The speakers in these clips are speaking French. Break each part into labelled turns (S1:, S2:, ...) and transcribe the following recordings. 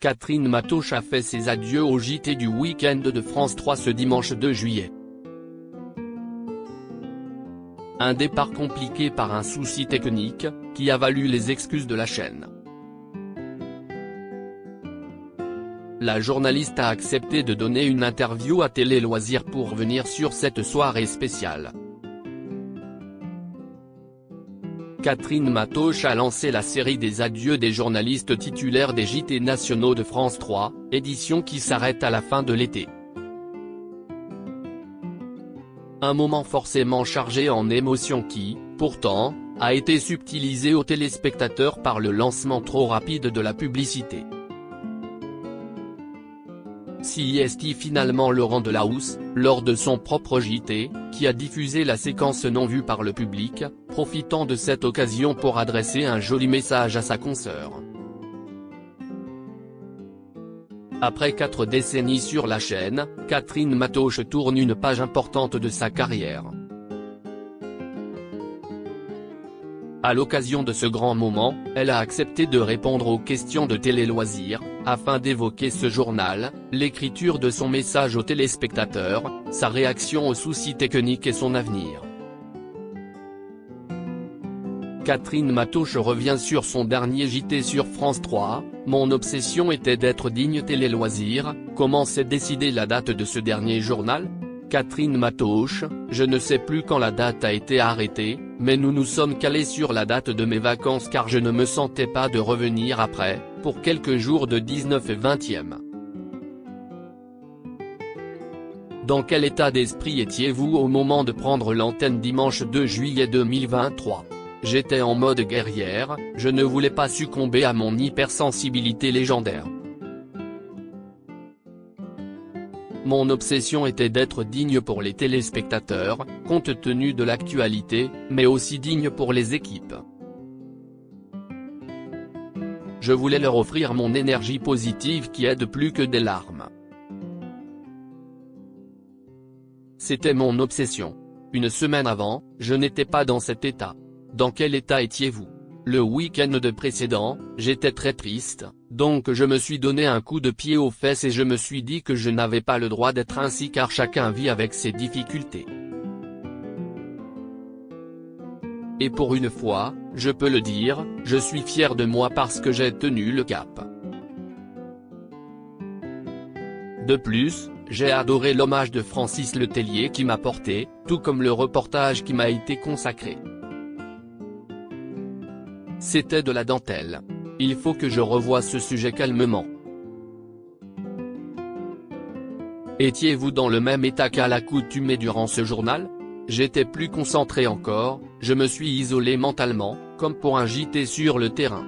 S1: Catherine Matoche a fait ses adieux au JT du week-end de France 3 ce dimanche 2 juillet. Un départ compliqué par un souci technique, qui a valu les excuses de la chaîne. La journaliste a accepté de donner une interview à Télé Loisirs pour venir sur cette soirée spéciale. Catherine Matoche a lancé la série des adieux des journalistes titulaires des JT nationaux de France 3, édition qui s'arrête à la fin de l'été. Un moment forcément chargé en émotions qui, pourtant, a été subtilisé aux téléspectateurs par le lancement trop rapide de la publicité. CIST finalement Laurent Delahousse, lors de son propre JT, qui a diffusé la séquence non vue par le public, profitant de cette occasion pour adresser un joli message à sa consoeur. Après 4 décennies sur la chaîne, Catherine Matoche tourne une page importante de sa carrière. À l'occasion de ce grand moment, elle a accepté de répondre aux questions de Télé Loisirs, afin d'évoquer ce journal, l'écriture de son message aux téléspectateurs, sa réaction aux soucis techniques et son avenir. Catherine Matoche revient sur son dernier JT sur France 3, « Mon obsession était d'être digne Télé Loisirs, comment s'est décidée la date de ce dernier journal ? Catherine Matoche, je ne sais plus quand la date a été arrêtée, mais nous nous sommes calés sur la date de mes vacances car je ne me sentais pas de revenir après, pour quelques jours de 19 et 20e. Dans quel état d'esprit étiez-vous au moment de prendre l'antenne dimanche 2 juillet 2023 ? J'étais en mode guerrière, je ne voulais pas succomber à mon hypersensibilité légendaire. Mon obsession était d'être digne pour les téléspectateurs, compte tenu de l'actualité, mais aussi digne pour les équipes. Je voulais leur offrir mon énergie positive qui aide plus que des larmes. C'était mon obsession. Une semaine avant, je n'étais pas dans cet état. Dans quel état étiez-vous ? Le week-end de précédent, j'étais très triste, donc je me suis donné un coup de pied aux fesses et je me suis dit que je n'avais pas le droit d'être ainsi car chacun vit avec ses difficultés. Et pour une fois, je peux le dire, je suis fier de moi parce que j'ai tenu le cap. De plus, j'ai adoré l'hommage de Francis Letellier qui m'a porté, tout comme le reportage qui m'a été consacré. C'était de la dentelle. Il faut que je revoie ce sujet calmement. Étiez-vous dans le même état qu'à l'accoutumée durant ce journal ? J'étais plus concentré encore, je me suis isolé mentalement, comme pour un JT sur le terrain.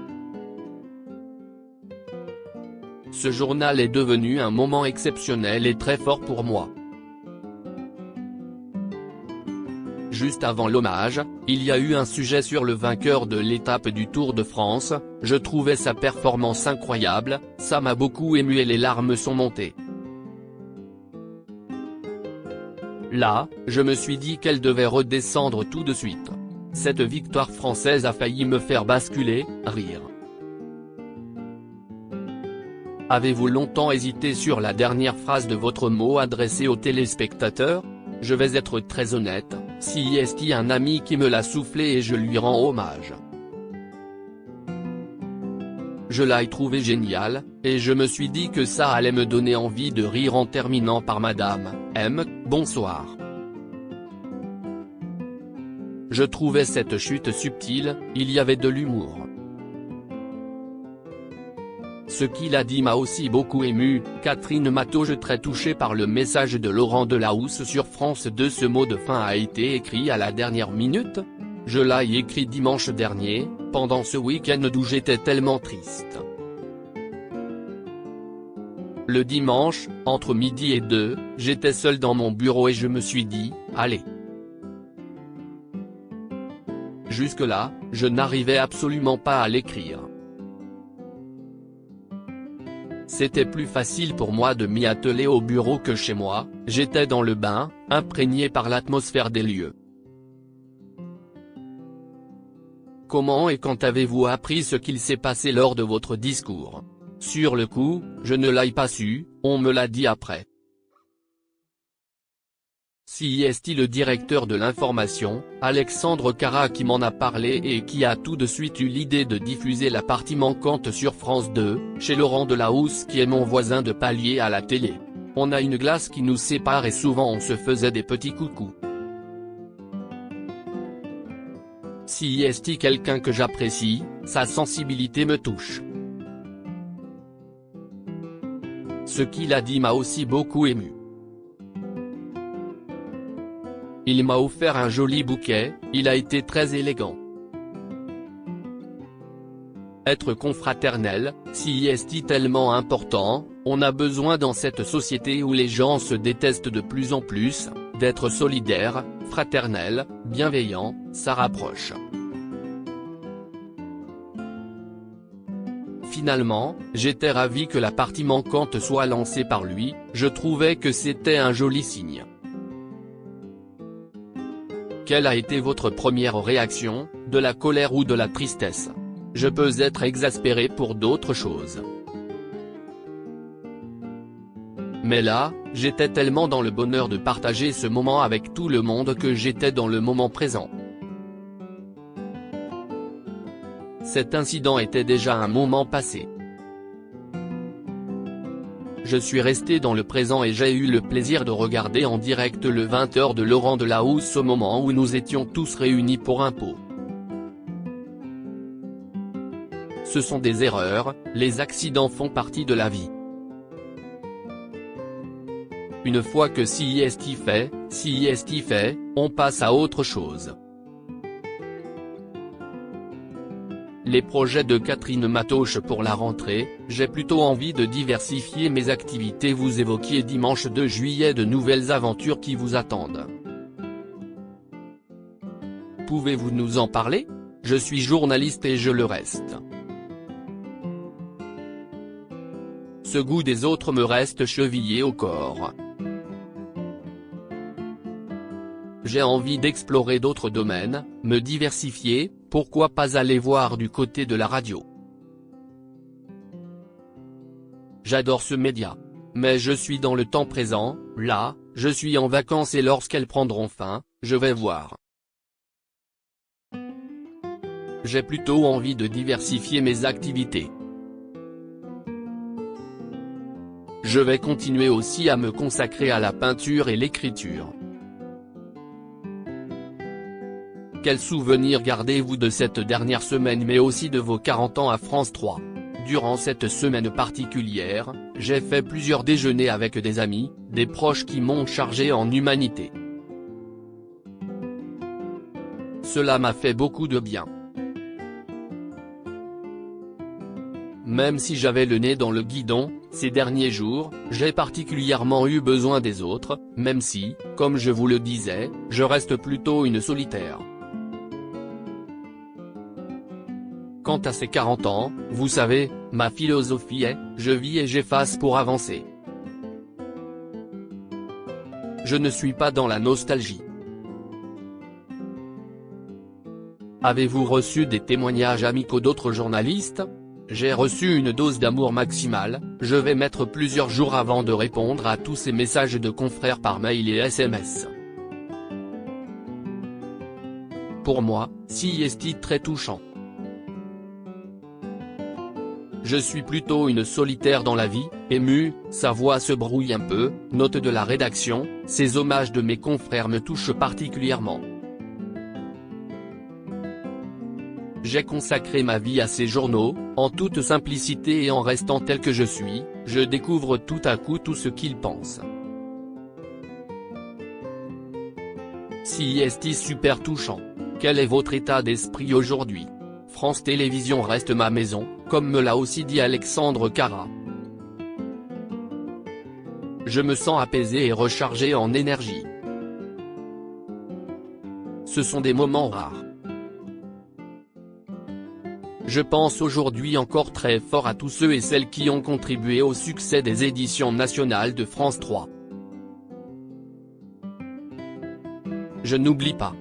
S1: Ce journal est devenu un moment exceptionnel et très fort pour moi. Juste avant l'hommage, il y a eu un sujet sur le vainqueur de l'étape du Tour de France, je trouvais sa performance incroyable, ça m'a beaucoup ému et les larmes sont montées. Là, je me suis dit qu'elle devait redescendre tout de suite. Cette victoire française a failli me faire basculer, rire. Avez-vous longtemps hésité sur la dernière phrase de votre mot adressé aux téléspectateurs ? Je vais être très honnête, CIST un ami qui me l'a soufflé et je lui rends hommage. Je l'ai trouvé génial, et je me suis dit que ça allait me donner envie de rire en terminant par Madame M, bonsoir. Je trouvais cette chute subtile, il y avait de l'humour. Ce qu'il a dit m'a aussi beaucoup ému, Catherine Matoche très touchée par le message de Laurent Delahousse sur France 2. Ce mot de fin a été écrit à la dernière minute ? Je l'ai écrit dimanche dernier, pendant ce week-end où j'étais tellement triste. Le dimanche, entre midi et 2, j'étais seul dans mon bureau et je me suis dit, allez. Jusque-là, je n'arrivais absolument pas à l'écrire. C'était plus facile pour moi de m'y atteler au bureau que chez moi, j'étais dans le bain, imprégné par l'atmosphère des lieux. Comment et quand avez-vous appris ce qu'il s'est passé lors de votre discours ? Sur le coup, je ne l'ai pas su, on me l'a dit après. C'est le directeur de l'information, Alexandre Cara qui m'en a parlé et qui a tout de suite eu l'idée de diffuser la partie manquante sur France 2, chez Laurent Delahousse qui est mon voisin de palier à la télé. On a une glace qui nous sépare et souvent on se faisait des petits coucous. C'est quelqu'un que j'apprécie, sa sensibilité me touche. Ce qu'il a dit m'a aussi beaucoup ému. Il m'a offert un joli bouquet, il a été très élégant. Être confraternel, c'est tellement important, on a besoin dans cette société où les gens se détestent de plus en plus, d'être solidaire, fraternel, bienveillant, ça rapproche. Finalement, j'étais ravi que la partie manquante soit lancée par lui, je trouvais que c'était un joli signe. Quelle a été votre première réaction, de la colère ou de la tristesse? Je peux être exaspéré pour d'autres choses. Mais là, j'étais tellement dans le bonheur de partager ce moment avec tout le monde que j'étais dans le moment présent. Cet incident était déjà un moment passé. Je suis resté dans le présent et j'ai eu le plaisir de regarder en direct le 20h de Laurent Delahousse au moment où nous étions tous réunis pour un pot. Ce sont des erreurs, les accidents font partie de la vie. Une fois que c'est fait, on passe à autre chose. Les projets de Catherine Matoche pour la rentrée, j'ai plutôt envie de diversifier mes activités. Vous évoquiez dimanche 2 juillet de nouvelles aventures qui vous attendent. Pouvez-vous nous en parler? Je suis journaliste et je le reste. Ce goût des autres me reste chevillé au corps. J'ai envie d'explorer d'autres domaines, me diversifier, pourquoi pas aller voir du côté de la radio. J'adore ce média. Mais je suis dans le temps présent, là, je suis en vacances et lorsqu'elles prendront fin, je vais voir. J'ai plutôt envie de diversifier mes activités. Je vais continuer aussi à me consacrer à la peinture et l'écriture. Quel souvenir gardez-vous de cette dernière semaine mais aussi de vos 40 ans à France 3? Durant cette semaine particulière, j'ai fait plusieurs déjeuners avec des amis, des proches qui m'ont chargé en humanité. Cela m'a fait beaucoup de bien. Même si j'avais le nez dans le guidon, ces derniers jours, j'ai particulièrement eu besoin des autres, même si, comme je vous le disais, je reste plutôt une solitaire. Quant à ces 40 ans, vous savez, ma philosophie est, je vis et j'efface pour avancer. Je ne suis pas dans la nostalgie. Avez-vous reçu des témoignages amicaux d'autres journalistes? J'ai reçu une dose d'amour maximale, je vais mettre plusieurs jours avant de répondre à tous ces messages de confrères par mail et SMS. Pour moi, c'est très touchant. Je suis plutôt une solitaire dans la vie, ému, sa voix se brouille un peu, note de la rédaction, ces hommages de mes confrères me touchent particulièrement. J'ai consacré ma vie à ces journaux, en toute simplicité et en restant tel que je suis, je découvre tout à coup tout ce qu'ils pensent. C'est super touchant. Quel est votre état d'esprit aujourd'hui? France Télévisions reste ma maison, comme me l'a aussi dit Alexandre Cara. Je me sens apaisé et rechargé en énergie. Ce sont des moments rares. Je pense aujourd'hui encore très fort à tous ceux et celles qui ont contribué au succès des éditions nationales de France 3. Je n'oublie pas.